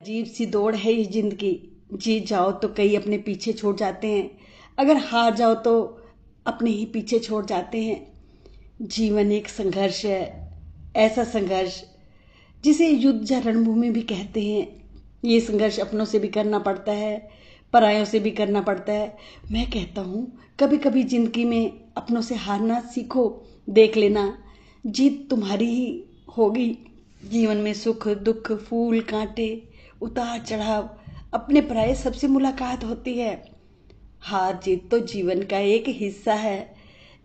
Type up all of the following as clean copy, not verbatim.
अजीब सी दौड़ है ये जिंदगी। जीत जाओ तो कई अपने पीछे छोड़ जाते हैं, अगर हार जाओ तो अपने ही पीछे छोड़ जाते हैं। जीवन एक संघर्ष है, ऐसा संघर्ष जिसे युद्ध या रणभूमि भी कहते हैं। ये संघर्ष अपनों से भी करना पड़ता है, परायों से भी करना पड़ता है। मैं कहता हूँ कभी कभी जिंदगी में अपनों से हारना सीखो, देख लेना जीत तुम्हारी ही होगी। जीवन में सुख दुख फूल कांटे उतार चढ़ाव अपने पराये सबसे मुलाकात होती है। हार जीत तो जीवन का एक हिस्सा है।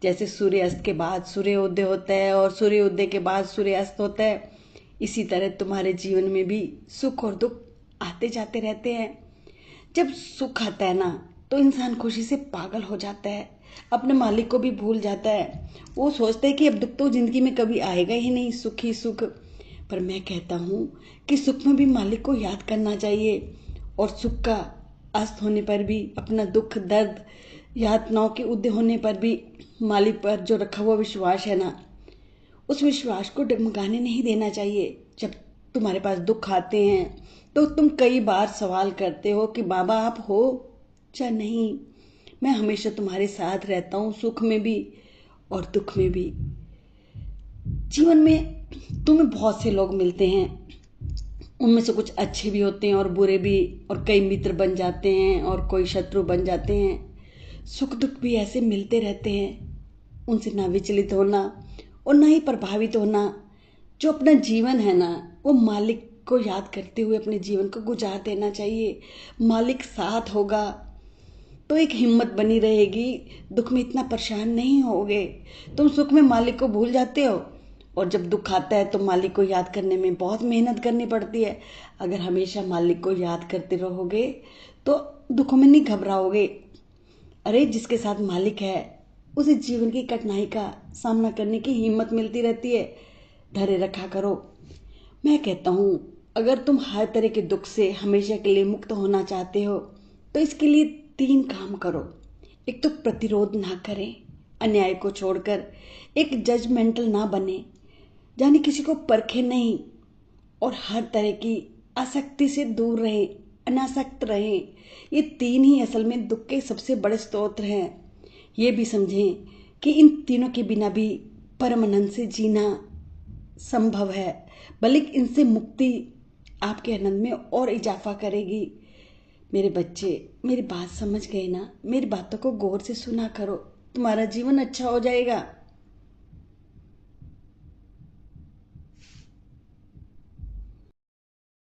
जैसे सूर्यास्त के बाद सूर्योदय होता है और सूर्योदय के बाद सूर्यास्त होता है, इसी तरह तुम्हारे जीवन में भी सुख और दुख आते जाते रहते हैं। जब सुख आता है ना तो इंसान खुशी से पागल हो जाता है, अपने मालिक को भी भूल जाता है। वो सोचता है कि अब दुख तो जिंदगी में कभी आएगा ही नहीं, सुख ही सुख। पर मैं कहता हूँ कि सुख में भी मालिक को याद करना चाहिए, और सुख का अस्त होने पर भी अपना दुख दर्द यातनाओं के उदय होने पर भी मालिक पर जो रखा हुआ विश्वास है ना, उस विश्वास को डगमगाने नहीं देना चाहिए। जब तुम्हारे पास दुख आते हैं तो तुम कई बार सवाल करते हो कि बाबा आप हो या नहीं। मैं हमेशा तुम्हारे साथ रहता हूँ, सुख में भी और दुख में भी। जीवन में तुम्हें बहुत से लोग मिलते हैं, उनमें से कुछ अच्छे भी होते हैं और बुरे भी, और कई मित्र बन जाते हैं और कोई शत्रु बन जाते हैं। सुख दुख भी ऐसे मिलते रहते हैं, उनसे ना विचलित होना और ना ही प्रभावित होना। जो अपना जीवन है ना, वो मालिक को याद करते हुए अपने जीवन को गुजार देना चाहिए। मालिक साथ होगा तो एक हिम्मत बनी रहेगी, दुख में इतना परेशान नहीं होगे। तुम सुख में मालिक को भूल जाते हो और जब दुख आता है तो मालिक को याद करने में बहुत मेहनत करनी पड़ती है। अगर हमेशा मालिक को याद करते रहोगे तो दुखों में नहीं घबराओगे। अरे जिसके साथ मालिक है उसे जीवन की कठिनाई का सामना करने की हिम्मत मिलती रहती है। धैर्य रखा करो। मैं कहता हूँ अगर तुम हर तरह के दुख से हमेशा के लिए मुक्त होना चाहते हो तो इसके लिए 3 काम करो। एक तो प्रतिरोध ना करें, अन्याय को छोड़कर। एक जजमेंटल ना बने, यानी किसी को परखे नहीं, और हर तरह की आसक्ति से दूर रहें, अनासक्त रहें। ये 3 ही असल में दुख के सबसे बड़े स्रोत हैं। ये भी समझें कि इन तीनों के बिना भी परमानंद से जीना संभव है, बल्कि इनसे मुक्ति आपके आनंद में और इजाफा करेगी। मेरे बच्चे मेरी बात समझ गए ना? मेरी बातों को गौर से सुना करो, तुम्हारा जीवन अच्छा हो जाएगा।